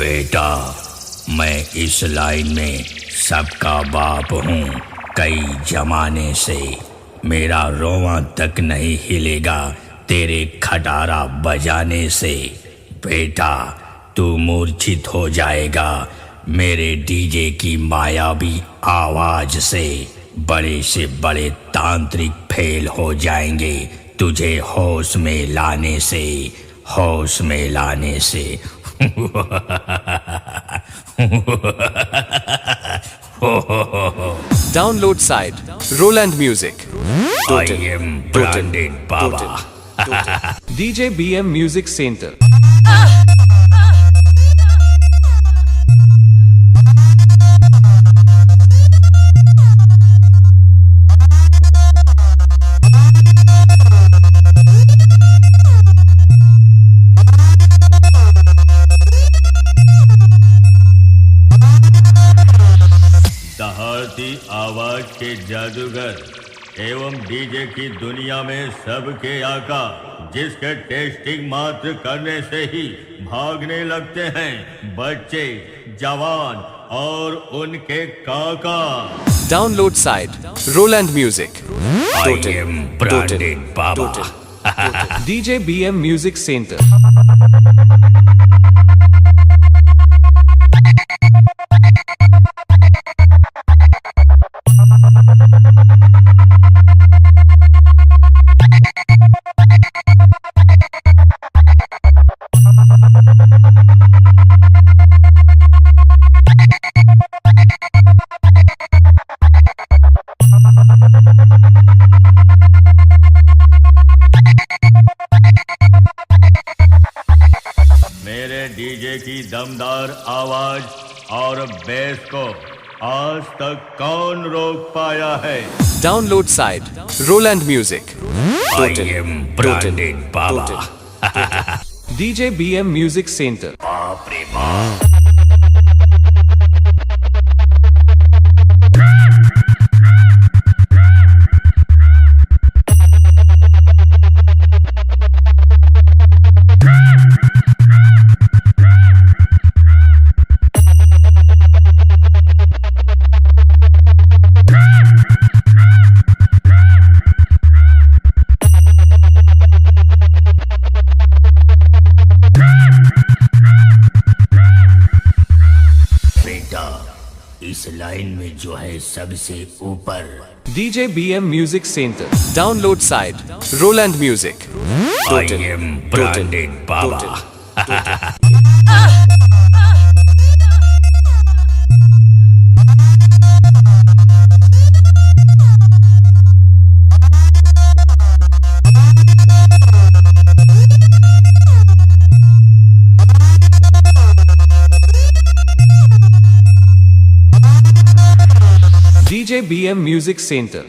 बेटा, मैं इस लाइन में सबका बाप हूँ। कई जमाने से मेरा रोवां तक नहीं हिलेगा तेरे खटारा बजाने से। बेटा, तू मूर्छित हो जाएगा मेरे डीजे की मायावी आवाज से। बड़े से बड़े तांत्रिक फेल हो जाएंगे तुझे होश में लाने से, होश में लाने से। Download site Roland Music. I am branded Baba. DJ BM Music Center. दहाड़ती आवाज के जादूगर एवं डीजे की दुनिया में सबके आका, जिसके टेस्टिंग मात्र करने से ही भागने लगते हैं बच्चे, जवान और उनके काका। Download site Roland Music. I am branded Baba. DJ BM Music Center. मेरे डीजे की दमदार आवाज और बेस को आज तक कौन रोक पाया है? Download site Roland Music. I am branded Baba. DJ BM Music Center. बाप रे बाप। इस लाइन में जो है सबसे ऊपर। DJ BM Music Center. Download site Roland Music. I am branded Baba. DJ BM Music Center.